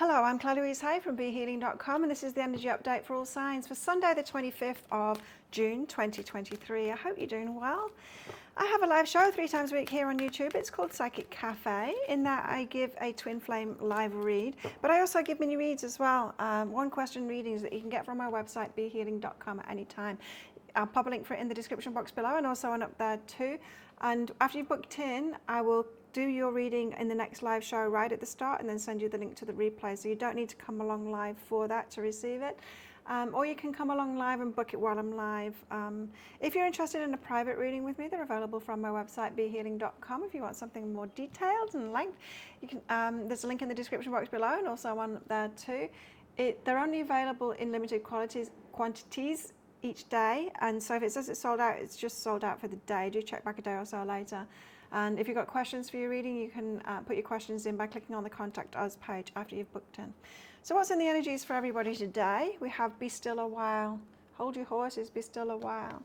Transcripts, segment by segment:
Hello, I'm Claire Louise Hay from BeHealing.com, and this is the energy update for all signs for Sunday the 25th of June 2023. I hope you're doing well. I have a live show 3 times a week here on YouTube. It's called Psychic Cafe. In that I give a twin flame live read, but I also give mini reads as well. 1-question readings that you can get from my website BeHealing.com at any time. I'll pop a link for it in the description box below and also one up there too. And after you've booked in, I will do your reading in the next live show right at the start and then send you the link to the replay. So you don't need to come along live for that to receive it. Or you can come along live and book it while I'm live. If you're interested in a private reading with me, they're available from my website, BeHealing.com. If you want something more detailed and length, you can. There's a link in the description box below and also one up there too. They're only available in limited quantities each day. And so if it says it's sold out, it's just sold out for the day. Do check back a day or so later. And if you've got questions for your reading, you can put your questions in by clicking on the Contact Us page after you've booked in. So what's in the energies for everybody today? We have Be Still a While. Hold your horses, be still a while.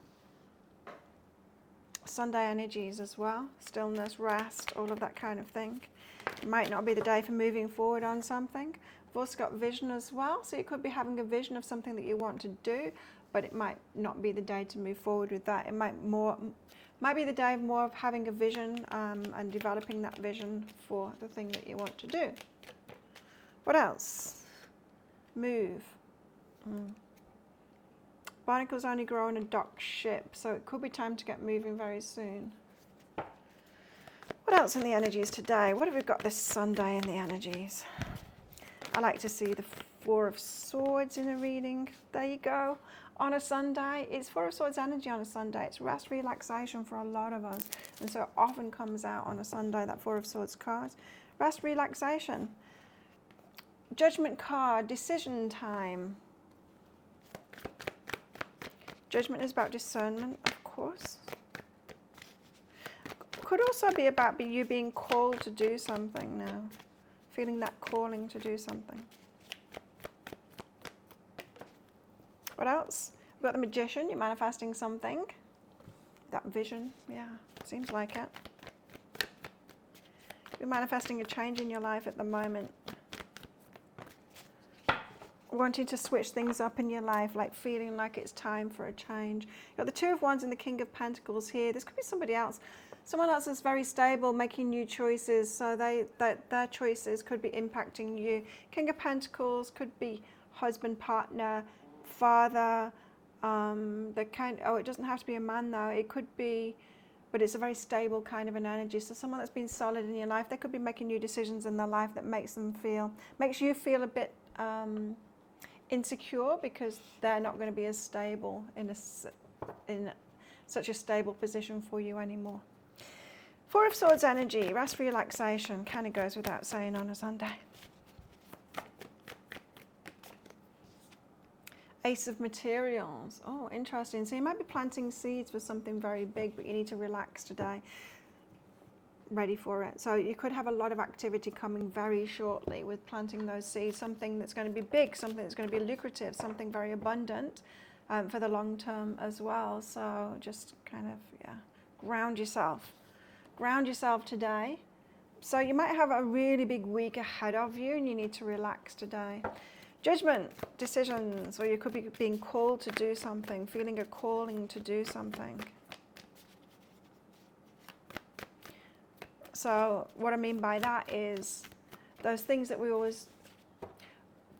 Sunday energies as well. Stillness, rest, all of that kind of thing. It might not be the day for moving forward on something. We've also got vision as well. So you could be having a vision of something that you want to do, but it might not be the day to move forward with that. It might be the day more of having a vision and developing that vision for the thing that you want to do. What else? Move. Barnacles only grow on a docked ship, so it could be time to get moving very soon. What else in the energies today? What have we got this Sunday in the energies? I like to see the 4 of Swords in a reading. There you go. On a Sunday, it's 4 of Swords energy on a Sunday. It's rest, relaxation for a lot of us. And so it often comes out on a Sunday, that 4 of Swords card. Rest, relaxation. Judgment card, decision time. Judgment is about discernment, of course. Could also be about you being called to do something now. Feeling that calling to do something. What else? We've got the Magician. You're manifesting something. That vision, yeah, seems like it. You're manifesting a change in your life at the moment. Wanting to switch things up in your life, like feeling like it's time for a change. You've got the 2 of Wands and the King of Pentacles here. This could be somebody else. Someone else is very stable, making new choices, so their choices could be impacting you. King of Pentacles could be husband, partner, father. It doesn't have to be a man though. It could be, but it's a very stable kind of an energy. So someone that's been solid in your life, they could be making new decisions in their life that makes you feel a bit insecure because they're not going to be as stable in such a stable position for you anymore. 4 of Swords energy, rest, relaxation, kind of goes without saying on a Sunday. Ace of Materials. Oh, interesting. So you might be planting seeds for something very big, but you need to relax today. Ready for it. So you could have a lot of activity coming very shortly with planting those seeds. Something that's going to be big, something that's going to be lucrative, something very abundant for the long term as well. So just kind of, ground yourself. Ground yourself today. So you might have a really big week ahead of you and you need to relax today. Judgment, decisions, or you could be being called to do something, feeling a calling to do something. So what I mean by that is those things that we always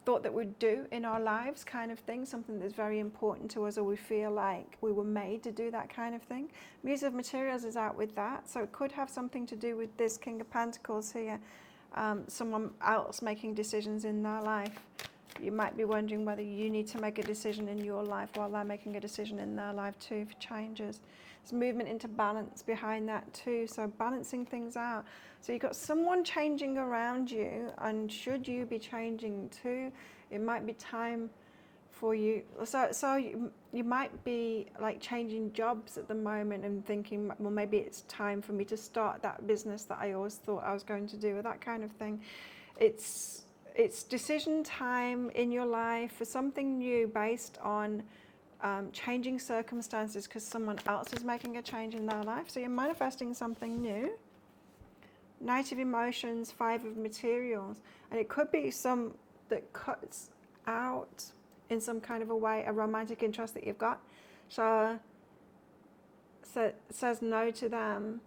thought that we'd do in our lives, kind of thing, something that's very important to us, or we feel like we were made to do that kind of thing. Muse of Materials is out with that, so it could have something to do with this King of Pentacles here, someone else making decisions in their life. You might be wondering whether you need to make a decision in your life while they're making a decision in their life too for changes. There's movement into balance behind that too, so balancing things out. So you've got someone changing around you, and should you be changing too, it might be time for you. So you might be like changing jobs at the moment and thinking, well, maybe it's time for me to start that business that I always thought I was going to do, or that kind of thing. It's decision time in your life for something new based on changing circumstances because someone else is making a change in their life. So you're manifesting something new. Knight of Emotions, 5 of Materials. And it could be that cuts out in some kind of a way a romantic interest that you've got. So says no to them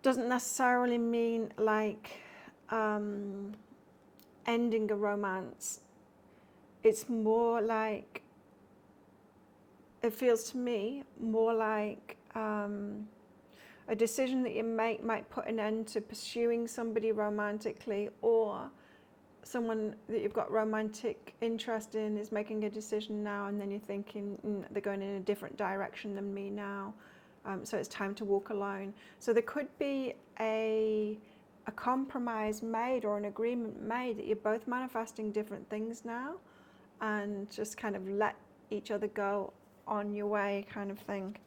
doesn't necessarily mean like ending a romance. It's more like, it feels to me more like a decision that you make might put an end to pursuing somebody romantically, or someone that you've got romantic interest in is making a decision now, and then you're thinking they're going in a different direction than me now, so it's time to walk alone. So there could be a compromise made or an agreement made that you're both manifesting different things now, and just kind of let each other go on your way, kind of thing.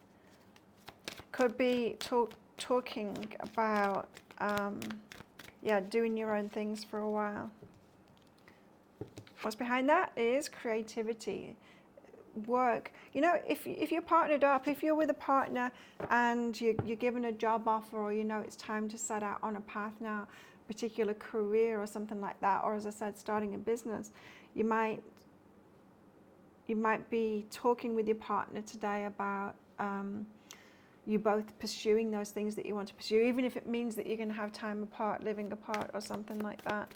Could be talking about doing your own things for a while. What's behind that is creativity, work. You know, if you're partnered up, if you're with a partner and you're given a job offer, or you know it's time to set out on a path now, particular career or something like that, or as I said, starting a business, you might be talking with your partner today about you both pursuing those things that you want to pursue, even if it means that you're going to have time apart, living apart or something like that.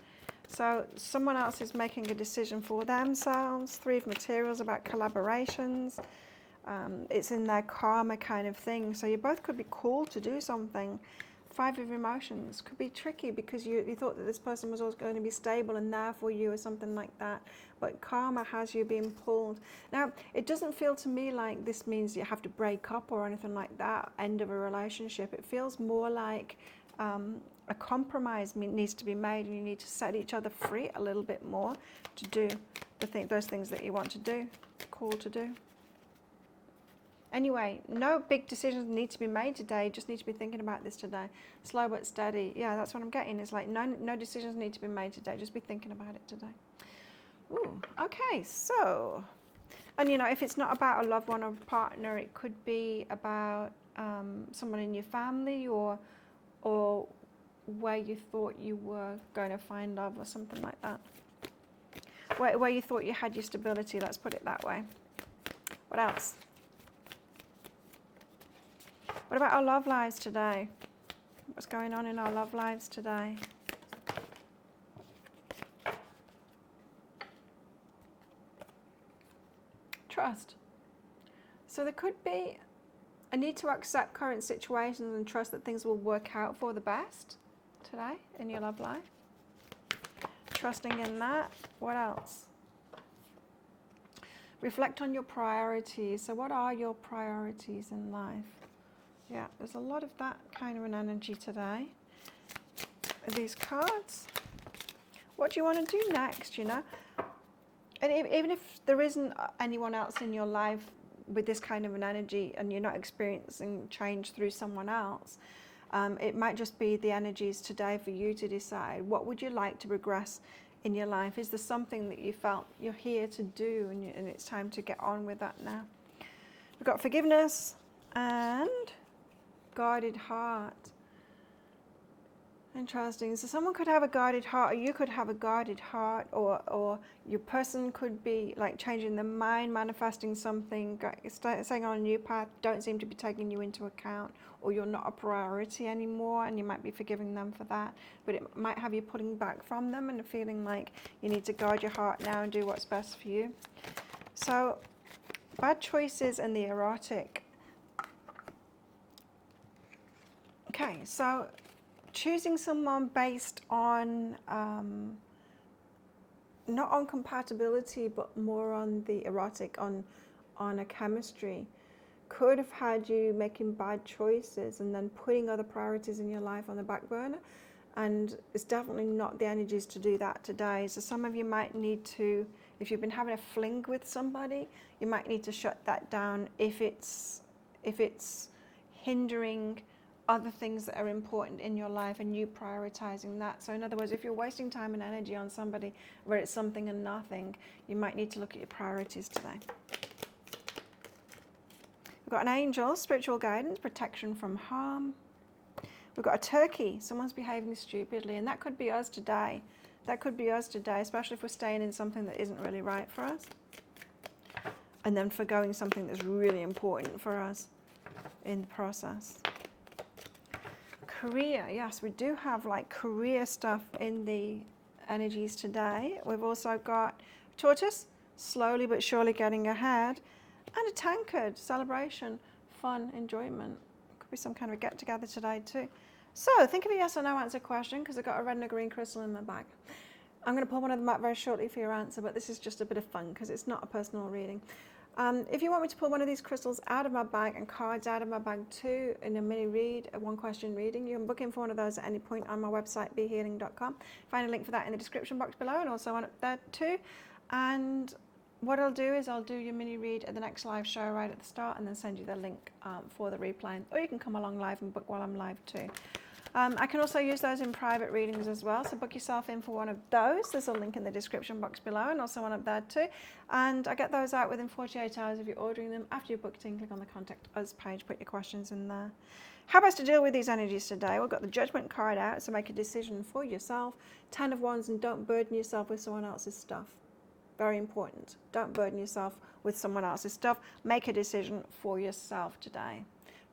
So someone else is making a decision for themselves. Three of Materials about collaborations. It's in their karma kind of thing. So you both could be called to do something. Five of Emotions could be tricky because you thought that this person was always going to be stable and there for you or something like that. But karma has you being pulled. Now, it doesn't feel to me like this means you have to break up or anything like that, end of a relationship. It feels more like a compromise needs to be made, and you need to set each other free a little bit more to do those things that you want to do, called to do. Anyway, no big decisions need to be made today. Just need to be thinking about this today. Slow but steady. Yeah, that's what I'm getting. It's like no decisions need to be made today. Just be thinking about it today. Ooh, okay, so, and you know, if it's not about a loved one or partner, it could be about someone in your family, or where you thought you were going to find love or something like that. Where you thought you had your stability, let's put it that way. What else? What about our love lives today? What's going on in our love lives today? Trust. So there could be a need to accept current situations and trust that things will work out for the best today in your love life. Trusting in that. What else? Reflect on your priorities. So what are your priorities in life? Yeah, there's a lot of that kind of an energy today. These cards. What do you want to do next, you know? And even if there isn't anyone else in your life with this kind of an energy, and you're not experiencing change through someone else, it might just be the energies today for you to decide, what would you like to progress in your life? Is there something that you felt you're here to do, and it's time to get on with that now? We've got forgiveness and guarded heart. Interesting. So someone could have a guarded heart, or you could have a guarded heart, or your person could be like changing their mind, manifesting something, staying on a new path, don't seem to be taking you into account, or you're not a priority anymore, and you might be forgiving them for that. But it might have you pulling back from them and feeling like you need to guard your heart now and do what's best for you. So bad choices and the erotic. Okay, so choosing someone based on, not on compatibility, but more on the erotic, on a chemistry, could have had you making bad choices and then putting other priorities in your life on the back burner. And it's definitely not the energies to do that today. So some of you might need to, if you've been having a fling with somebody, you might need to shut that down if it's hindering other things that are important in your life and you prioritizing that. So in other words, if you're wasting time and energy on somebody where it's something and nothing, you might need to look at your priorities today. We've got an angel, spiritual guidance, protection from harm. We've got a turkey, someone's behaving stupidly, and that could be us today. That could be us today, especially if we're staying in something that isn't really right for us. And then forgoing something that's really important for us in the process. Career, yes, we do have like career stuff in the energies today. We've also got tortoise, slowly but surely getting ahead, and a tankard, celebration, fun, enjoyment. Could be some kind of a get together today too. So think of a yes or no answer question, because I've got a red and a green crystal in my bag. I'm going to pull one of them out very shortly for your answer, but this is just a bit of fun because it's not a personal reading. If you want me to pull one of these crystals out of my bag and cards out of my bag too in a mini read, a one question reading, you can book in for one of those at any point on my website, behealing.com. Find a link for that in the description box below and also on up there too. And what I'll do is I'll do your mini read at the next live show right at the start and then send you the link for the replay. Or you can come along live and book while I'm live too. I can also use those in private readings as well, so book yourself in for one of those. There's a link in the description box below and also one up there too. And I get those out within 48 hours if you're ordering them. After you've booked in, click on the Contact Us page, put your questions in there. How best to deal with these energies today? We've got the Judgment card out, so make a decision for yourself. 10 of Wands, and don't burden yourself with someone else's stuff. Very important. Don't burden yourself with someone else's stuff. Make a decision for yourself today.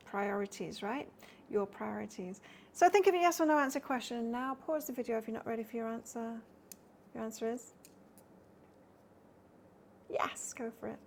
Priorities, right? Your priorities. So think of a yes or no answer question now. Pause the video if you're not ready for your answer. Your answer is yes, go for it.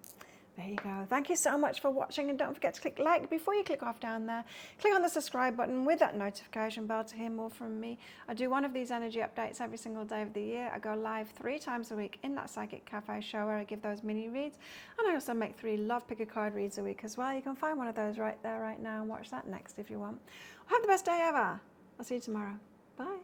There you go. Thank you so much for watching, and don't forget to click like before you click off down there. Click on the subscribe button with that notification bell to hear more from me. I do one of these energy updates every single day of the year. I go live 3 times a week in that Psychic Cafe show where I give those mini reads, and I also make 3 Love Pick a Card reads a week as well. You can find one of those right there right now and watch that next if you want. Have the best day ever. I'll see you tomorrow. Bye.